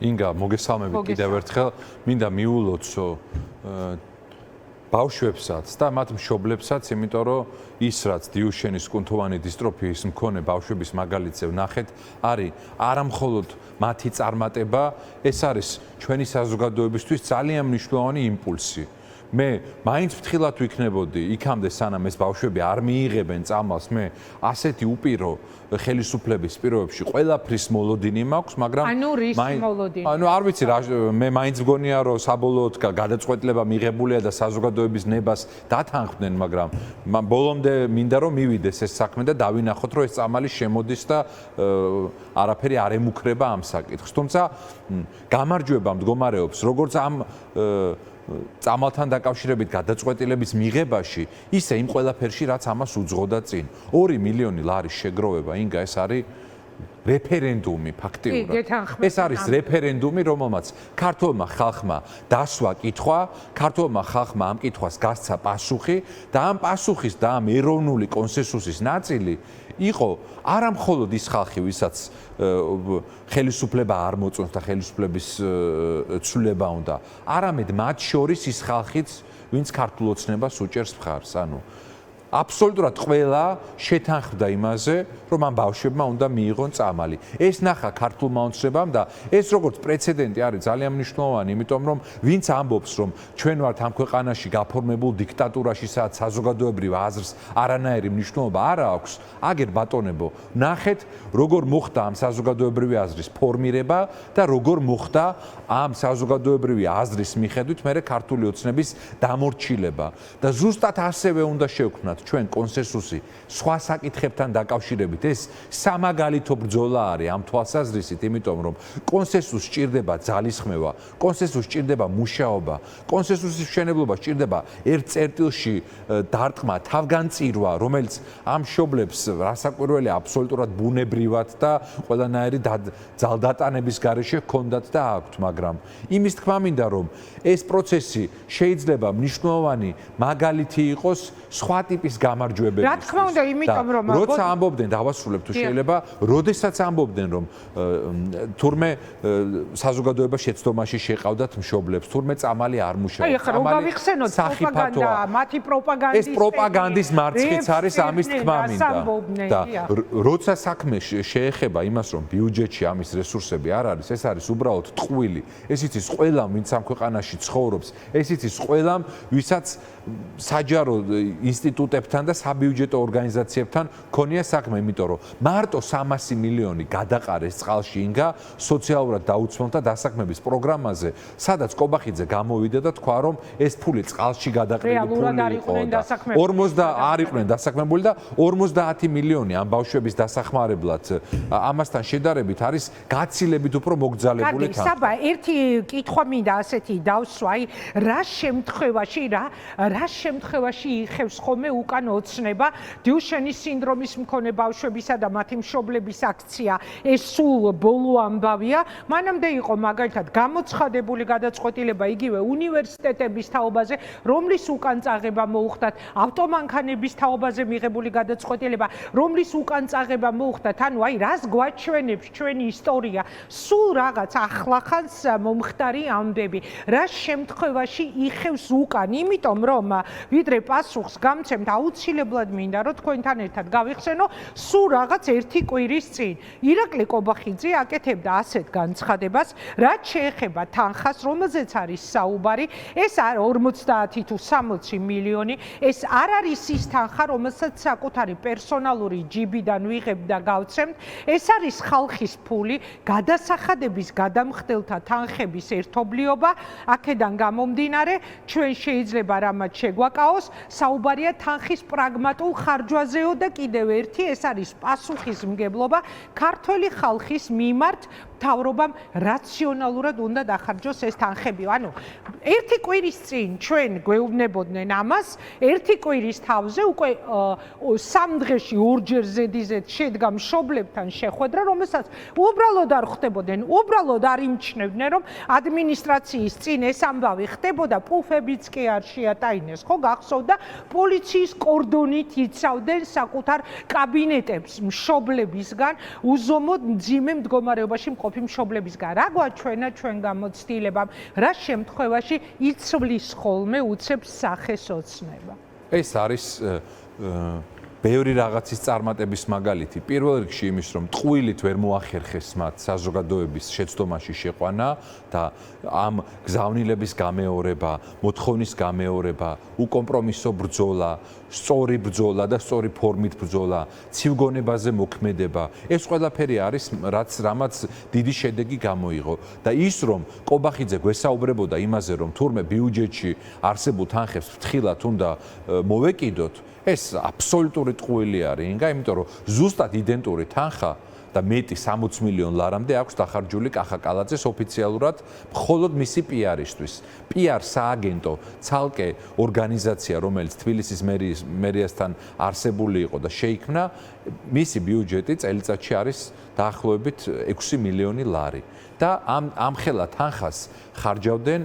ინგა მოგესალმებით კიდევ ერთხელ მინდა მიულოცო ბავშვებსაც და მათ მშობლებსაც, იმიტომ რომ ის რაც დიუშენის კუნთოვანი დისტროფიის მქონე ბავშვების მაგალითზე ვნახეთ, არის არამხოლოდ მათი წარმატება, ეს არის ჩვენი საზოგადოებისთვის ძალიან მნიშვნელოვანი იმპულსი. მე მაინც ფრთხილად ვიქნებოდი იქამდე სანამ ეს ბავშვები არ მიიღებენ წამალს, მე ასეთი უპირო ხელისუფლების პირობებში ყველაფრის მოლოდინი მაქვს, მაგრამ ანუ რის მოლოდინი? ანუ არ ვიცი რა, მე მაინც მგონია რომ საბოლოოდ გადაწყვეტილება მიღებულია და საზოგადოების ნებას დათანხმდნენ, მაგრამ ბოლომდე მინდა რომ მივიდეს ეს საქმე და დავინახოთ რომ ეს წამალი შემოდის და არაფერი არ ემუქრება ამ საკითხს. თუმცა გამარჯვება მდგომარეობს როგორც ამ წამალთან დაკავშირებით გადაწყვეტილების მიღებაში, ისე იმ ყველაფერში, რაც ამას უძღოდა წინ. 2 მილიონი ლარის შეგროვება, ინგა, ეს არის რეფერენდუმი ფაქტიურად. ეს არის რეფერენდუმი, რომელმაც ქართულმა ხალხმა დასვა კითხვა, ქართულმა ხალხმა ამ კითხვას გასცა პასუხი და ამ პასუხის და ამ ეროვნული კონსენსუსის ნაწილი იყო არა მხოლოდ ის ხალხი, ვისაც ხელისუფლება არ მოწონს და ხელისუფლების ცვლილება უნდა, არამედ მათ შორის ის ხალხიც, ვინც ქართულ ოცნებას უჭერს მხარს. ანუ აბსოლუტურად ყველა შეთანხმდა იმაზე, რომ ამ ბავშვებმა უნდა მიიღონ წამალი. ეს ნახა ქართულმა ოცნებამ და ეს როგორც პრეცედენტი არის ძალიან მნიშვნელოვანი, იმიტომ რომ ვინც ამბობს, რომ ჩვენ ვართ ამ ქვეყანაში გაფორმებულ დიქტატურაში, სადაც საზოგადოებრივ აზრს არანაირი მნიშვნელობა არ აქვს, აგერ ბატონებო, ნახეთ, როგორ მოხდა ამ საზოგადოებრივი აზრის ფორმირება და როგორ მოხდა ამ საზოგადოებრივი აზრის მიხედვით მერე ქართული ოცნების დამორჩილება. და ზუსტად ასევე უნდა შევქმნათ ჩვენ კონსენსუსი სხვა საკითხებთან დაკავშირებით. ეს სამაგალითო ბრძოლა არის ამ თვალსაზრისით, იმიტომ რომ კონსენსუსს სჭირდება ძალისხმევა, კონსენსუსს სჭირდება მუშაობა, კონსენსუსის მშენებლობა სჭირდება ერთ წერტილში დარტყმა, თავგანწირვა, რომელიც ამ მშობლებს რასაკვირველია აბსოლუტურად ბუნებრივად და ყველანაირი ძალდატანების გარეშე ჰქონდათ და აქვთ, მაგრამ იმის თქმა მინდა რომ ეს პროცესი შეიძლება მნიშვნელოვანი მაგალითი იყოს სხვა ტიპის გამარჯვებების. რა თქმა უნდა, იმიტომ რომ როცა ამბობდნენ, დავასრულებ თუ შეიძლება, როდესაც ამბობდნენ რომ თურმე საზოგადოება შეცდომაში შეყავდათ მშობლებს, თურმე წამალი არ მუშაობს. აი, ხა რომ გავიხსენოთ პროპაგანდა, მათი პროპაგანდის ეს პროპაგანდის მარცხიც არის ამის თქმა მინდა. და როცა საქმე შეეხება იმას, რომ ბიუჯეტში ამის რესურსები არ არის, ეს არის უბრალოდ ტყუილი. ეს იცის ყველამ, ვინც ამ ქვეყანაში ცხოვრობს, ეს იცის ყველამ, ვისაც საჯარო ინსტიტუტებთან და საბიუჯეტო ორგანიზაციებთან ქონია საქმე, იმიტომ რომ მარტო 300 მილიონი გადაყარეს წყალში ინგა სოციალურად დაუცველთა დასაქმების პროგრამაზე, სადაც კობახიძე გამოვიდა და თქვა, რომ ეს ფული წყალში გადაყრილი ფული იყო და 40 არ იყვნენ დასაქმებული და 50 მილიონი ამ ბავშვების დასახმარებლად ამასთან შედარებით არის გაცილებით უფრო მოგძალებული თანხა. საბა, ერთი კითხვა მინდა ასეთი დავსვა, აი რა შემთხვევაში იხევს ხოლმე უკან ოცნება დიუშენის სინდრომის მქონე ბავშვებისა და მათი მშობლების აქცია, ეს სულ ბოლო ამბავია. მანამდე იყო მაგალითად გამოცხადებული გადაწყვეტილება იგივე უნივერსიტეტების თაობაზე, რომლის უკან წაღება მოუხდათ, ავტომანქანების თაობაზე მიღებული გადაწყვეტილება, რომლის უკან წაღება მოუხდათ. ანუ აი რას გვაჩვენებს ჩვენი ისტორია, სულ რაღაც ახლახანს მომხდარი ამბები, რა შემთხვევაში იხევს უკან, იმიტომ რომ ვიდრე პასუხს გამცემთ, აუცილებლად მინდა რომ თქვენთან ერთად გავიხსენო სულ რაღაც ერთი კვირის წინ ირაკლი კობახიძე აკეთებდა ასეთ განცხადებას, რაც შეეხება თანხას, რომელზეც არის საუბარი, ეს 50 თუ 60 მილიონი, ეს არ არის ის თანხა, რომელსაც საკუთარი პერსონალური ჯიბიდან ვიღებ და გავცემთ, ეს არის ხალხის ფული, გადასახადების გადამხდელთა თანხების ერთობლიობა, აქედან გამომდინარე, ჩვენ შეიძლება რამაც შეგვაკაოს, საუბარია თანხის პრაგმატულ ხარჯვაზეო და კიდევ ერთი, ეს არის პასუხისმგებლობა ქართველი ხალხის მიმართ მთავრობამ რაციონალურად უნდა დახარჯოს ეს თანხები. ანუ ერთი კვირის წინ ჩვენ გვეუბნებოდნენ ამას, ერთი კვირის თავზე უკვე 3 დღეში ორჯერ ზედიზედ შედგა მშობლებთან შეხვედრა, რომელსაც უბრალოდ არ ხვდებოდნენ, უბრალოდ არ იმჩნევდნენ, რომ ადმინისტრაციის წინ ეს ამბავი ხდებოდა, პუფებიც კი არ შეატაინეს, ხო გახსოვდა, პოლიციის კორდონით იცავდნენ საკუთარ კაბინეტებს მშობლებისგან უზომოდ მძიმე მდგომარეობაში მყოფი მშობლებისგან. რა გვაჩვენა ჩვენ გამოცდილებამ, რა შემთხვევაში იცვლის ხოლმე უცებ სახეს ოცნება? ეს არის ბევრი რაღაცის წარმატების მაგალითი. პირველ რიგში იმის, რომ ტყუილით ვერ მოახერხეს მათ საზოგადოების შეცდომაში შეყვანა და ამ გზავნილების გამეორება, მოთხოვნის გამეორება, უკომპრომისო ბრძოლა, სწორი ბრძოლა და სწორი ფორმით ბრძოლა, ცივგონებაზე მოქმედება. ეს ყველაფერი არის, რამაც დიდი შედეგი გამოიღო და ის, რომ კობახიძე გვესაუბრებოდა იმაზე, რომ თურმე ბიუჯეტში არსებულ თანხებს ფრთხილად უნდა მოვეკიდოთ, ეს აბსოლუტური ტყუილი არის, ინგა, იმიტომ რომ ზუსტად იდენტური თანხა და მეტი 60 მილიონ ლარამდე აქვს დახარჯული კახა კალაძეს ოფიციალურად მხოლოდ მისი პიარისთვის. პიარ სააგენტო ცალკე ორგანიზაცია, რომელიც თბილისის მერიასთან არსებული იყო და შეიქმნა, მისი ბიუჯეტი წელიწადში არის დაახლოებით 6 მილიონი ლარი. და ამ ხელა თანხას ხარჯავდნენ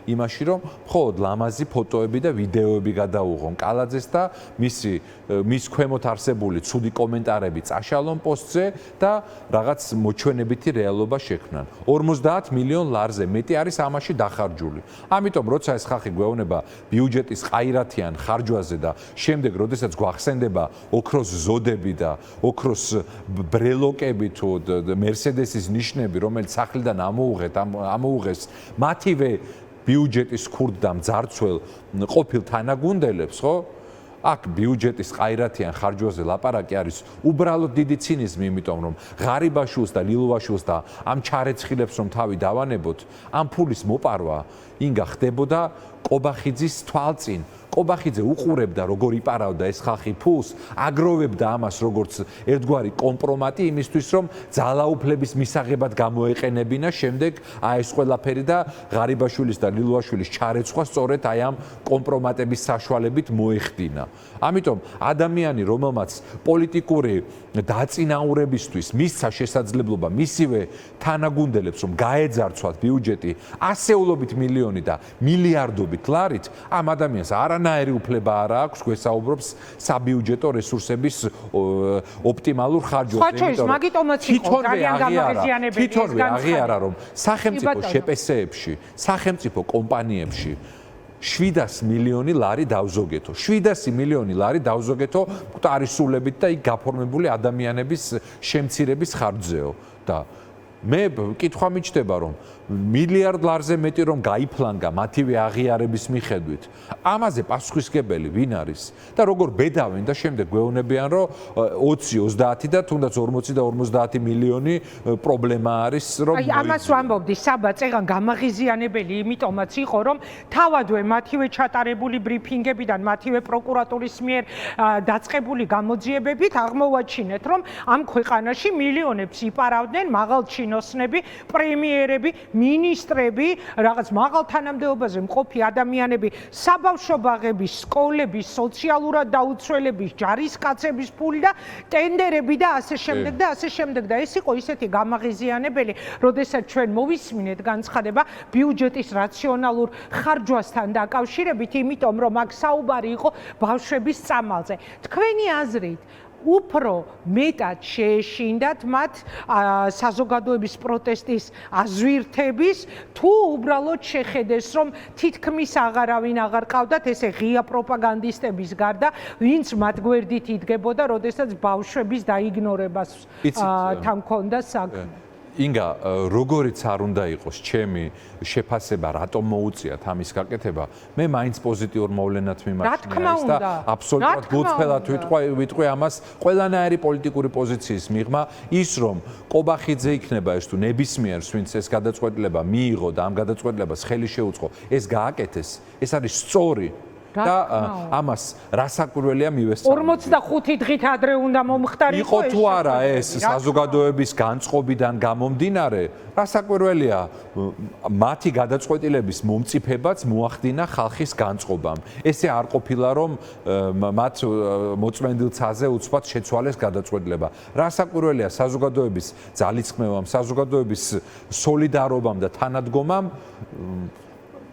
იმაში, რომ მხოლოდ ლამაზი ფოტოები და ვიდეოები გადაუღონ კალაძეს და მის ქვემოთ არსებული ცუდი კომენტარები წაშალონ პოსტზე და რაღაც მოჩვენებითი რეალობა შექმნან. 50 მილიონ ლარზე მეტი არის ამაში დახარჯული. ამიტომ როცა ეს ხალხი გვეუბნება ბიუჯეტის ყაირათიან ხარჯვაზე და შემდეგ როდესაც გვახსენდება ოქროს ზოდები და ოქროს ბრელოკები თუ მერსედესის ნიშნები, რომელიც სახლიდან ამოუღეს მათივე ბიუჯეტის ქურდ და მძარცველ ყოფილ თანაგუნდელებს, ხო? აქ ბიუჯეტის ყაირათიან ხარჯვაზე ლაპარაკი არის უბრალოდ დიდი ცინიზმი, იმიტომ რომ ღარიბაშვილს და ლილოვაშვილს და ამ ჩარეცხილებს რომ თავი დავანებოთ, ამ ფულის მოპარვა ინგა ხდებოდა კობახიძის თვალწინ. კობახიძე უყურებდა როგორ იპარავდა ეს ხალხი ფულს, აგროვებდა ამას როგორც ერთგვარი კომპრომატი იმისთვის, რომ ძალაუფლების მისაღებად გამოეყენებინა შემდეგ ეს ყველაფერი და ღარიბაშვილის და ლილოვაშვილის ჩარეცხვა სწორედ აი ამ კომპრომატების საშუალებით მოეხდინა. ამიტომ ადამიანი, რომელმაც პოლიტიკური დაწინაურებისთვის მისცა შესაძლებლობა მისივე თანაგუნდელებს რომ გაეძარცვათ ბიუჯეტი ასეულობით მილიონი და მილიარდობით ლარით, ამ ადამიანს არანაირი უფლება არ აქვს გვესაუბრობს საბიუჯეტო რესურსების ოპტიმალურ ხარჯვაზე. თვითონვე აღიარა რომ სახელმწიფო შეპესეებში, სახელმწიფო კომპანიებში 700 მილიონი ლარი დავზოგეთო. 700 მილიონი ლარი დავზოგეთო ტარისულებით და იქ გაფორმებული ადამიანების შემცირების ხარჯზეო და მე კითხვა მიჩნდება რომ მილიარდ ლარზე მეტი რომ გაიფლანგა მათივე აღიარების მიხედვით. ამაზე პასუხისგებელი ვინ არის და როგორ ბედავენ და შემდეგ გვეუბნებიან რომ 20-30 და თუნდაც 40 და 50 მილიონი პრობლემა არის რომ აი ამას ვამბობდი საბა წეგან გამაღიზიანებელი იმიტომაც იყო რომ თავადვე მათივე ჩატარებული ბრიფინგებიდან მათივე პროკურატურის მიერ დაწყებული გამოძიებებით აღმოვაჩინეთ რომ ამ ქვეყანაში მილიონებს იპარავდნენ მაღალ ჩინოსნები, პრემიერები, მინისტრები, რაღაც მაღალ თანამდებობაზე მყოფი ადამიანები, საბავშვო ბაღების, სკოლების, სოციალურად დაუცველების, ჯარისკაცების ფული და ტენდერები და ასე შემდეგ და ასე შემდეგ და ეს იყო ისეთი გამაღიზიანებელი, როდესაც ჩვენ მოვისმინეთ განცხადება ბიუჯეტის რაციონალურ ხარჯვასთან დაკავშირებით, იმიტომ რომ აქ საუბარი იყო ბავშვების წამალზე. თქვენი აზრით უფრო მეტად შეეშინდათ მათ საზოგადოების პროტესტის აზვირთების თუ უბრალოდ შეხედეს რომ თითქმის აღარავინ აღარ ყავდათ ესე ღია პროპაგანდისტების გარდა ვინც მათ გვერდით იდგებოდა როდესაც ბავშვების დაიგნორებას თან ჰქონდა საქმე. ინგა, როგორიც არ უნდა იყოს ჩემი შეფასება, რატომ მოუწიათ ამის გაკეთება, მე მაინც პოზიტიურ მოვლენად მიმარჩნია ის და აბსოლუტურად გულწრფელად ვიტყვი ამას ყველანაირი პოლიტიკური პოზიციის მიღმა, ის რომ კობახიძე იქნება ეს თუ ნებისმიერს, ვინც ეს გადაწყვეტილება მიიღო და ამ გადაწყვეტილებას ხელი შეუწყო, ეს გააკეთეს, ეს არის სწორი. და ამას რასაკვირველია მივესწავლოთ. 45 დღით ადრე უნდა მომხდარიყო იყო თუ არა ეს საზოგადოების განწყობიდან გამომდინარე, რასაკვირველია მათი გადაწყვეტილების მომწიფებაც მოახდინა ხალხის განწყობამ. ესე არ ყოფილა რომ მათ მოწმენდილცაზე უცბად შეცვალეს გადაწყვეტილება. რასაკვირველია საზოგადოების ძალისხმევამ, საზოგადოების სოლიდარობამ და თანადგომამ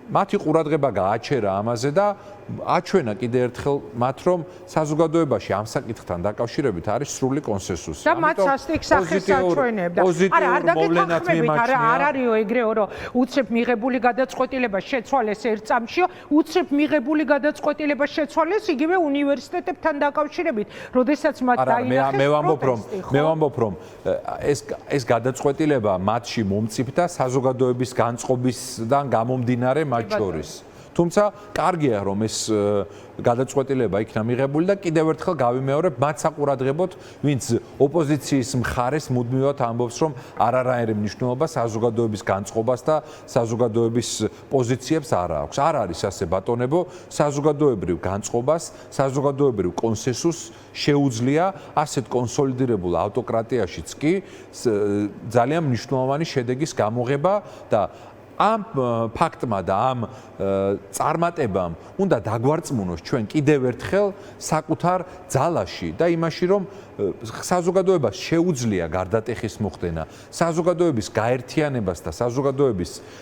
მათი ყურადღება გააჩერა ამაზე და აჩვენა კიდე ერთხელ მათ რომ საზოგადოებაში ამ საკითხთან დაკავშირებით არის სრული კონსენსუსი. და მათ სასტიკ სახეს აჩვენებდა. არა, არ დაგეთანხმებით, არ არისო ეგრეო, რომ უცებ მიღებული გადაწყვეტილება შეცვალეს ერთ წამშიო, უცებ მიღებული გადაწყვეტილება შეცვალეს იგივე უნივერსიტეტებთან დაკავშირებით, როდესაც მათ დაინახეს მე ვამბობ რომ ეს გადაწყვეტილება მათში მომწიფდა საზოგადოების განწყობისგან გამომდინარე მათ შორის. თუმცა კარგია რომ ეს გადაწყვეტილება იქნა მიღებული და კიდევ ერთხელ გავიმეორებ მათ საყურადღებოდ ვინც ოპოზიციის მხარეს მუდმივად ამბობს რომ არ არაერთი მნიშვნელობა საზოგადოების განწყობას და საზოგადოების პოზიციებს არ აქვს. არ არის ასე ბატონებო, საზოგადოებრივ განწყობას, საზოგადოებრივ კონსენსუსს შეუძლია ასეთ კონსოლიდირებულ ავტოკრატიაშიც კი ძალიან მნიშვნელოვანი შედეგის გამოღება და ამ ფაქტმა და ამ წარმატებამ უნდა დაგვარწმუნოს ჩვენ კიდევ ერთხელ საკუთარ ძალაში და იმაში რომ საზოგადოებას შეუძლია გარდატეხის მოხდენა, საზოგადოების გაერთიანებას და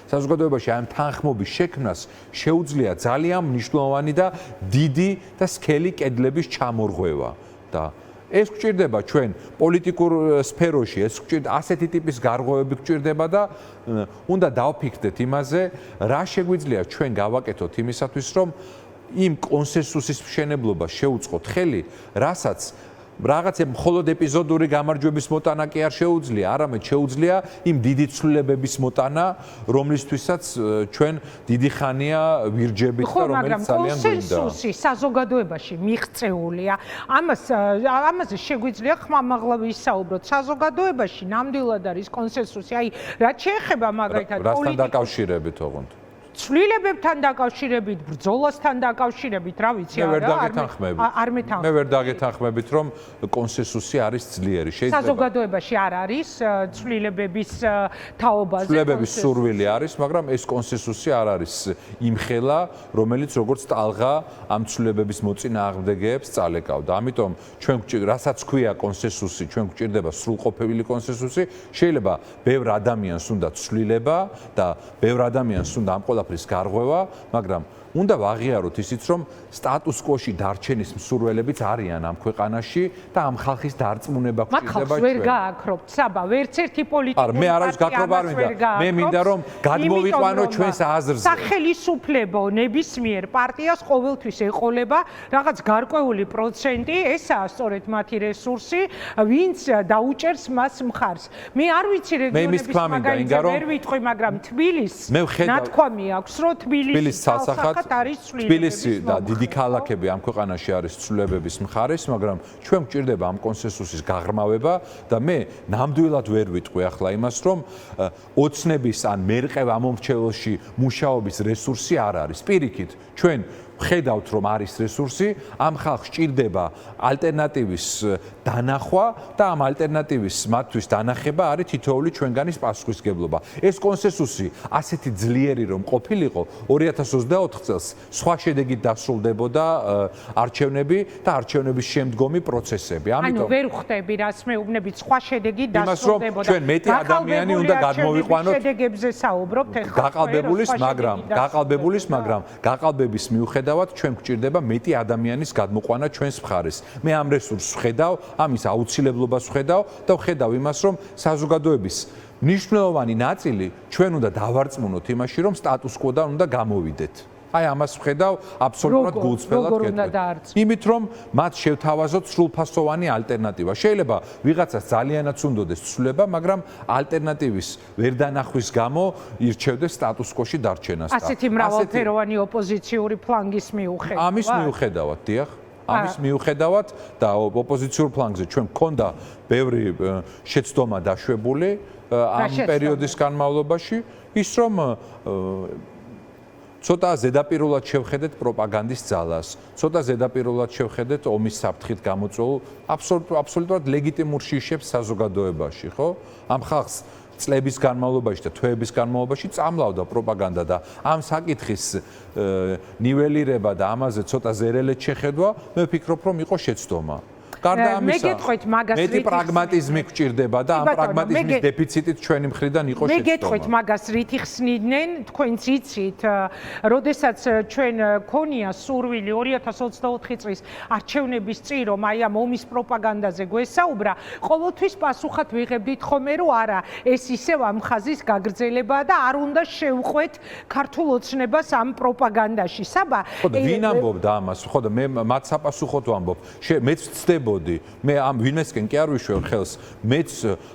საზოგადოებაში ამ თანხმობის შექმნას შეუძლია ძალიან მნიშვნელოვანი და დიდი და სქელი კედლების ჩამორღვევა და ეს გვჭირდება ჩვენ პოლიტიკურ სფეროში, ეს გვჭირდება ასეთი ტიპის გარღვევები გვჭირდება და უნდა დავფიქრდეთ იმაზე, რა შეგვიძლია ჩვენ გავაკეთოთ იმისათვის, რომ იმ კონსენსუსის მშენებლობას შეუწყოთ ხელი, რასაც რაღაცა მხოლოდ ეპიზოდური გამარჯვების მოტანა კი არ შეუძლია, არამედ შეუძლია იმ დიდი ცვლილებების მოტანა, რომლისთვისაც ჩვენ დიდი ხანია ვირჯებით და რომელიც ძალიან გვინდა. კონსენსუსი საზოგადოებაში მიღწეულია. ამაზე შეგვიძლია ხმამაღლა ვისაუბროთ. საზოგადოებაში ნამდვილად არის კონსენსუსი. აი, რაც შეეხება მაგალითად რასთან დაკავშირებით ოღონდ? ცვლილებებთან დაკავშირებით, ბრძოლასთან დაკავშირებით, რა ვიცი, არ მეთანხმებით. მე ვერ დაგეთანხმებით, რომ კონსენსუსი არის ძლიერი. საზოგადოებაში არ არის ცვლილებების თაობაზე. ცვლილებების სურვილი არის, მაგრამ ეს კონსენსუსი არ არის იმხელა, რომელიც როგორც ტალღა ამ ცვლილებების მოწინააღმდეგეებს წალეკავდა. ამიტომ ჩვენ რასაც ქვია კონსენსუსი, ჩვენ გვჭირდება სრულყოფილი კონსენსუსი. შეიძლება ბევრ ადამიანს უნდა ცვლილება და ბევრ ადამიანს უნდა ამ ყველაფრის გარღვევა, მაგრამ უნდა ვაღიაროთ ისიც, რომ სტატუს კვოში დარჩენის მსურველებიც არიან ამ ქვეყანაში და ამ ხალხის დარწმუნება გვჭირდება ჩვენ. მაგ ხალხს ვერ გააქრობთ, საბა, ვერც ერთი პოლიტიკური მე არავის გაქრობა არ მინდა. მე მინდა რომ გადმოვიყვანოთ ჩვენს აზრზე. სახელისუფლებო ნებისმიერ პარტიას ყოველთვის ეყოლება რაღაც გარკვეული პროცენტი, ესაა სწორედ მათი რესურსი, ვინც დაუჭერს მას მხარს. მე არ ვიცი რეგიონების მაგალითზე ვერ ვიტყვი, მაგრამ თბილისს ნათქვამი აქვს, რომ თბილისის ცალსახად თბილისი და დიდი ქალაქები ამ ქვეყანაში არის ცვლილებების მხარეს, მაგრამ ჩვენ გვჭირდება ამ კონსენსუსის გაღრმავება და მე ნამდვილად ვერ ვიტყვი ახლა იმას, რომ ოცნების ან მერყევ ამომრჩეველში მუშაობის რესურსი არ არის. პირიქით, ჩვენ ხედავთ რომ არის რესურსი, ამ ხალხს ჭირდება ალტერნატივის დანახვა და ამ ალტერნატივის მათთვის დანახება არის თითოეული ჩვენგანის პასუხისგებლობა. ეს კონსენსუსი ასეთი ძლიერი რომ ყოფილიყო 2024 წელს სხვა შედეგით დასრულდებოდა არჩევნები და არჩევნების შემდგომი პროცესები. ამიტომ ვერ ხვდები რას მეუბნებით სხვა შედეგით დასრულდებოდა. ჩვენ მეტი ადამიანი უნდა გადმოვიყვანოთ შედეგებზე საუბრობთ ეხლა. გაყალბებულის, მაგრამ გაყალბების მიუხედავად ჩვენ გვჭირდება მეტი ადამიანის გადმოყვანა ჩვენს მხარეს. მე ამ რესურსს ვხედავ, ამის აუცილებლობას ვხედავ და ვხედავ იმას, რომ საზოგადოების მნიშვნელოვანი ნაწილი ჩვენ უნდა დავარწმუნოთ იმაში, რომ სტატუს კვოდან უნდა გამოვიდეთ. აი ამას ვხედავ აბსოლუტურად გულწრფელად კეთილად. იმით რომ მათ შევთავაზოთ სრულფასოვანი ალტერნატივა. შეიძლება ვიღაცას ძალიანაც უნდოდეს ცვლილება, მაგრამ ალტერნატივის ვერ დანახვის გამო ირჩევდეს სტატუს კვოში დარჩენას. ასეთი მრავალფეროვანი ოპოზიციური ფლანგის მიუხედავად. ამის მიუხედავად, დიახ. ამის მიუხედავად და ოპოზიციურ ფლანგზე ჩვენ გქონდა ბევრი შეცდომა დაშვებული ამ პერიოდის განმავლობაში, ის რომ ცოტა ზედაპირულად შევხედეთ პროპაგანდის ძალას, ცოტა ზედაპირულად შევხედეთ ომის საფრთხით გამოწვეულ აბსოლუტურად ლეგიტიმურ შიშებს საზოგადოებაში, ხო? ამ ხალხს წლების განმავლობაში და თვეების განმავლობაში წამლავდა პროპაგანდა და ამ საკითხის ნიველირება და ამაზე ცოტა ზერელეთ შეხედვა, მე ვფიქრობ, რომ იყო შეცდომა. გარდა ამისა, მე გეტყვით მაგას მეტი პრაგმატიზმი გვჭირდება და ამ პრაგმატიზმის დეფიციტით ჩვენი მხრიდან იყო მე შეცდომა. გეტყვით მაგას რითი ხსნიდნენ, თქვენც იცით, როდესაც ჩვენ ქონია სურვილი 2024 წლის არჩევნების წინ რომ აი ამ ომის პროპაგანდაზე გვესაუბრა, ყოველთვის პასუხად ვიღებდით ხოლმე რომ არა, ეს ისევ ამ ხაზის გაგრძელებაა და არ უნდა შევყვეთ ქართულ ოცნებას ამ პროპაგანდაში. საბა, ხო და ვინ ამბობდა ამას? ხო და მე მათ საპასუხოდ ვამბობ. მეც ვცდებოდი, მე ამ ვინმესკენ კი არ ვიშვევ ხელს, მეც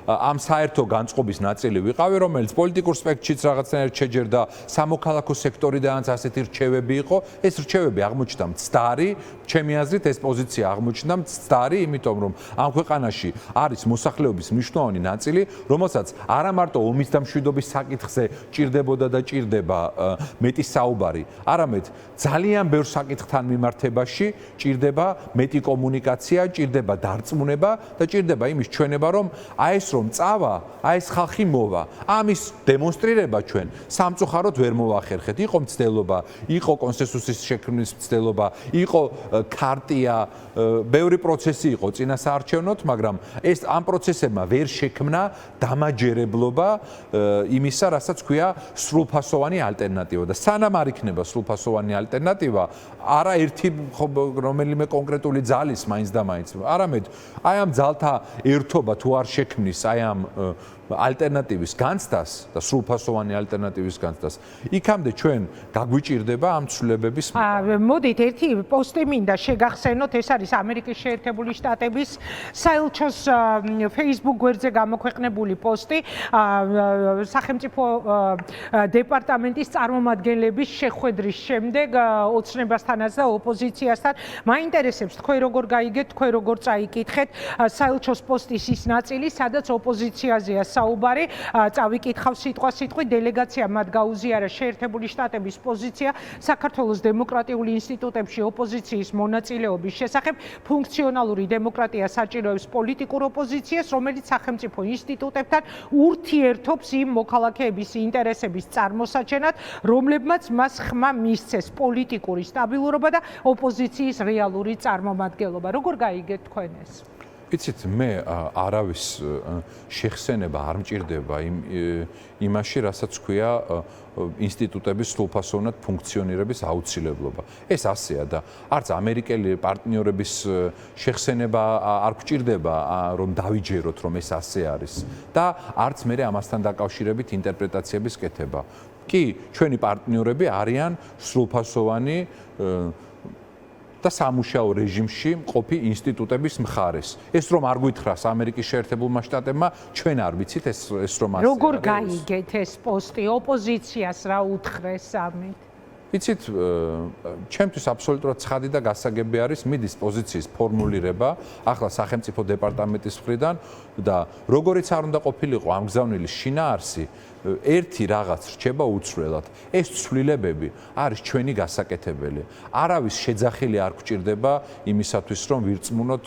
ამ საერთო განწყობის ნაწილი ვიყავი, რომელიც პოლიტიკურ სპექტრშიც რაღაცნაირად შეჯერდა, სამოქალაქო სექტორიდანაც ასეთი რჩევები იყო. ეს რჩევები აღმოჩნდა მცდარი, ჩემი აზრით ეს პოზიცია აღმოჩნდა მცდარი, იმიტომ რომ ამ ქვეყანაში არის მოსახლეობის მნიშვნელოვანი ნაწილი, რომელსაც არა მარტო ომის და მშვიდობის საკითხზე ჭირდებოდა და ჭირდება მეტი საუბარი, არამედ ძალიან ბევრ საკითხთან მიმართებაში ჭირდება მეტი კომუნიკაცია, ჭირდება დარწმუნება და ჭირდება იმის ჩვენება, რომ აი ეს რომ წავა, აი ეს ხალხი მოვა. ამის დემონსტრირება ჩვენ სამწუხაროდ ვერ მოვახერხეთ. იყო მცდელობა, იყო კონსენსუსის შექმნის მცდელობა, იყო ქარტია, ბევრი პროცესი იყო წინასაარჩევნოთ, მაგრამ ეს ამ პროცესებმა ვერ შექმნა დამაჯერებლობა იმისა, რასაც ქვია სრულფასოვანი ალტერნატივა და სანამ არ იქნება სრულფასოვანი ალტერნატივა, არა ერთი რომელიმე კონკრეტული ძალის მაინც და მაინც, არამედ აი ამ ძალთა ერთობა თუ არ შექმნის აი ამ ალტერნატივის განცდას და სრულფასოვანი ალტერნატივის განცდას, იქამდე ჩვენ გაგვიჭირდება ამ ცვლილებების მოდით ერთი პოსტი მინდა შეგახსენოთ, ეს არის ამერიკის შეერთებული შტატების საელჩოს Facebook გვერდზე გამოქვეყნებული პოსტი სახელმწიფო დეპარტამენტის წარმომადგენლების შეხვედრის შემდეგ ოცნებასთანაც და ოპოზიციასთან. მაინტერესებს თქვენ როგორ გაიგეთ, თქვენ როგორ წაიკითხეთ საელჩოს პოსტის ის ნაწილი, სადაც ოპოზიციაზეა საუბარი, წავიკითხავ სიტყვასიტყვით, დელეგაცია მათ გაუზიარა შეერთებული შტატების პოზიცია საქართველოს დემოკრატიული ინსტიტუტებში ოპოზიციის მონაწილეობის შესახებ. ფუნქციონალური დემოკრატია საჭიროებს პოლიტიკურ ოპოზიციას, რომელიც სახელმწიფო ინსტიტუტებთან ურთიერთობს იმ მოქალაქეების ინტერესების წარმოსაჩენად, რომლებმაც მას ხმა მისცეს პოლიტიკური სტაბილურობა და ოპოზიციის რეალური წარმომადგენლობა. როგორ გაიგეთ თქვენ ეს? იცით, მე არავის შეხსენება არ მჭირდება იმაში, რასაც ქვია ინსტიტუტების სრულფასოვნად ფუნქციონირების აუცილებლობა. ეს ასეა და არც ამერიკელი პარტნიორების შეხსენება არ გვჭირდება, რომ დავიჯეროთ, რომ ეს ასე არის და არც მე ამასთან დაკავშირებით ინტერპრეტაციების კეთება. კი, ჩვენი პარტნიორები არიან სრულფასოვანი და სამუშაო რეჟიმში მყოფი ინსტიტუტების მხარეს. ეს რომ არ გვითხრას ამერიკის შეერთებულმა შტატებმა, ჩვენ არ ვიცით ეს რომ ასე. როგორ გაიგეთ ეს პოსტი ოპოზიციას რა უთხრეს ამით? იცით, ჩემთვის აბსოლუტურად ცხადი და გასაგები არის მიდის პოზიციის ფორმულირება ახლა სახელმწიფო დეპარტამენტის მხრიდან და როგორიც არ უნდა ყოფილიყო ამ გზავნილის შინაარსი, ერთი რაღაც რჩება უცვლელად. ეს ცვლილებები არის ჩვენი გასაკეთებელი. არავის შეძახილი არ გვჭირდება იმისათვის, რომ ვირწმუნოთ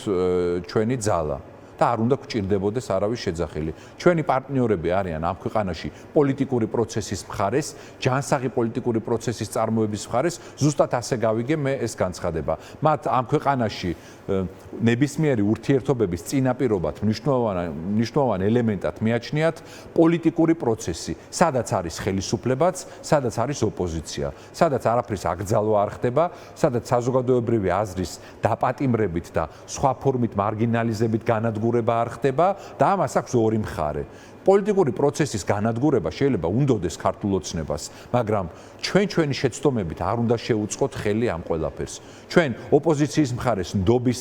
ჩვენი ძალა. და არ უნდა გვჭირდებოდეს არავის შეძახილი. ჩვენი პარტნიორები არიან ამ ქვეყანაში პოლიტიკური პროცესის მხარეს, ჯანსაღი პოლიტიკური პროცესის წარმოების მხარეს, ზუსტად ასე გავიგე მე ეს განცხადება. მათ ამ ქვეყანაში ნებისმიერი ურთიერთობების წინაპირობად მნიშვნელოვან ელემენტად მიაჩნიათ პოლიტიკური პროცესი, სადაც არის ხელისუფლებაც, სადაც არის ოპოზიცია, სადაც არაფრის აკრძალვა არ ხდება, სადაც საზოგადოებრივი აზრის დაპატიმრებით და სხვა ფორმით მარგინალიზებით განადგურება არ ხდება და ამას აქვს ორი მხარე. პოლიტიკური პროცესის განადგურება შეიძლება უნდოდეს ქართულ ოცნებას, მაგრამ ჩვენი შეცდომებით არ უნდა შეუწყოთ ხელი ამ ყველაფერს. ჩვენ ოპოზიციის მხარეს ნდობის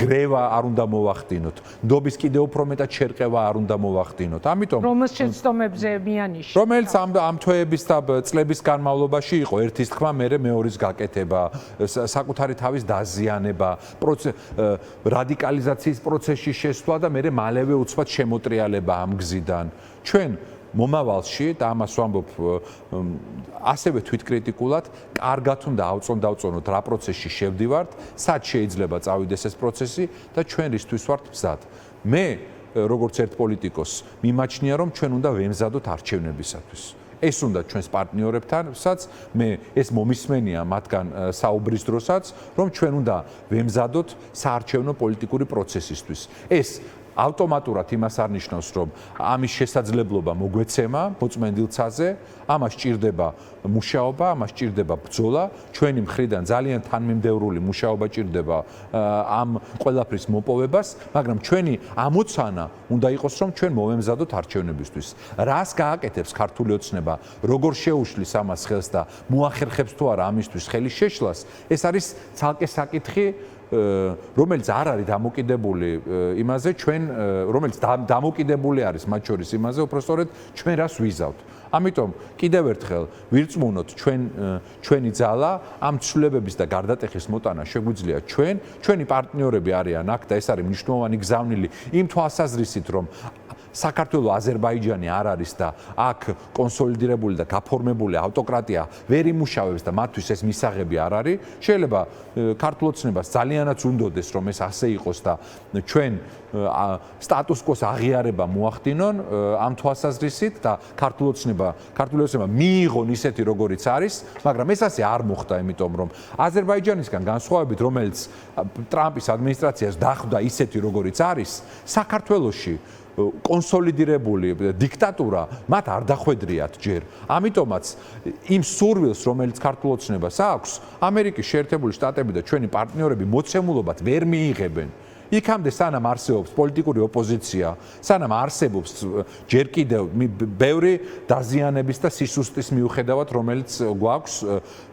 გრევა არ უნდა მოვახდინოთ, ნდობის კიდევ უფრო მეტად შერყევა არ უნდა მოვახდინოთ. ამიტომ რომელ შეცდომებზე მიანიშნეთ? რომელიც ამ თვეების და წლების განმავლობაში იყო ერთის თქმა, მერე მეორის გაკეთება, საკუთარი თავის დაზიანება, რადიკალიზაციის პროცესში შესვლა და მერე მალევე უცბად შემოტრიალება ამ გზიდან. ჩვენ მომავალში და ამას ვამბობ ასევე თვითკრიტიკულად, კარგად უნდა დავწონოთ რა პროცესში შევდივართ, სად შეიძლება წავიდეს ეს პროცესი და ჩვენ რისთვის ვართ მზად. მე როგორც ერთ პოლიტიკოს მიმაჩნია, რომ ჩვენ უნდა ვემზადოთ არჩევნებისათვის. ეს უნდა ჩვენს პარტნიორებთანაც მე ეს მომისმენია მათგან საუბრის დროსაც, რომ ჩვენ უნდა ვემზადოთ საარჩევნო პოლიტიკური პროცესისთვის. ეს ავტომატურად იმას არ ნიშნავს, რომ ამის შესაძლებლობა მოგვეცემა მოწმენდილცაზე, ამას ჭირდება მუშაობა, ამას ჭირდება ბრძოლა, ჩვენი მხრიდან ძალიან თანმიმდევრული მუშაობა ჭირდება ამ ყველაფრის მოპოვებას, მაგრამ ჩვენი ამოცანა უნდა იყოს, რომ ჩვენ მოვემზადოთ არჩევნებისთვის. რას გააკეთებს ქართული ოცნება, როგორ შეუშლის ამას ხელს და მოახერხებს თუ არა ამისთვის ხელის შეშლას, ეს არის ცალკე საკითხი, რომელიც არ არის დამოკიდებული იმაზე ჩვენ რომელიც დამოკიდებული არის მათ შორის იმაზე უпростоრედ ჩვენ რას ვიზავთ. ამიტომ კიდევ ერთხელ ვირწმუნოთ ჩვენი ძალა ამ ცვლილებების და გარდატეხის მოტანა შეგვიძლია ჩვენი პარტნიორები არიან აქ და ეს არის მნიშვნელოვანი გზავნილი იმ თვალსაზრისით რომ საქართველოს აზერბაიჯანი არ არის და აქ კონსოლიდირებული და გაფორმებული ავტოკრატია ვერ იმუშავებს და მათთვის ეს მისაღები არ არის. შეიძლება ქართულ ოცნებას ძალიანაც უნდოდეს რომ ეს ასე იყოს და ჩვენ სტატუს კოს აღიარება მოახდინონ ამ თვალსაზრისით და ქართული ოცნება მიიღონ ისეთი როგორიც არის, მაგრამ ეს ასე არ მოხდა, იმიტომ რომ აზერბაიჯანისგან განსხვავებით, რომელიც ტრამპის ადმინისტრაციას დახვდა ისეთი როგორიც არის, საქართველოში კონსოლიდირებული დიქტატურა მათ არ დახვედრიათ ჯერ. ამიტომაც იმ სურვილს, რომელიც ქართულ ოცნებას აქვს, ამერიკის შეერთებული შტატები და ჩვენი პარტნიორები მოცემულობად ვერ მიიღებენ. იქამდე სანამ არსებობს პოლიტიკური ოპოზიცია, სანამ არსებობს ჯერ კიდევ ბევრი დაზიანების და სისუსტის მიუხედავად, რომელიც გვაქვს,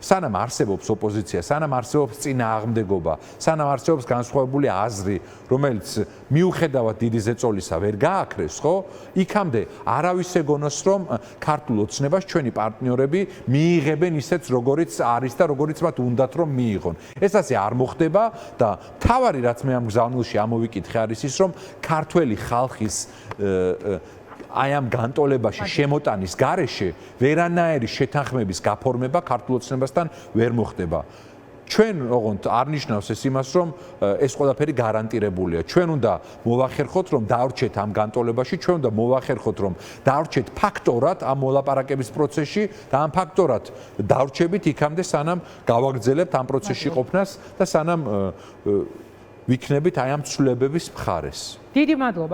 სანამ არსებობს ოპოზიცია, სანამ არსებობს წინააღმდეგობა, სანამ არსებობს განსხვავებული აზრი, რომელიც მიუხედავად დიდი ზეწოლისა ვერ გააქრეს, ხო? იქამდე არავის ეგონოს, რომ ქართულ ოცნებას ჩვენი პარტნიორები მიიღებენ ისეთს, როგორიც არის და როგორიც მათ უნდათ რომ მიიღონ. ეს ასე არ მოხდება და თავარი რაც მე ამ გზავნილში ამოვიკითხე არის ის, რომ ქართველი ხალხის აი ამ განტოლებაში შემოტანის გარეშე ვერანაირი შეთანხმების გაფორმება ქართულ ოცნებასთან ვერ მოხდება. ჩვენ ოღონდ არ ნიშნავს ეს იმას, რომ ეს ყველაფერი გარანტირებულია. ჩვენ უნდა მოვახერხოთ, რომ დავრჩეთ ამ განტოლებაში, ჩვენ უნდა მოვახერხოთ, რომ დავრჩეთ ფაქტორად ამ მოლაპარაკების პროცესში და ამ ფაქტორად დავრჩებით იქამდე, სანამ გავაგრძელებთ ამ პროცესში ყოფნას და სანამ ვიქნებით აი ამ ცვლილებების მხარეს. დიდი მადლობა.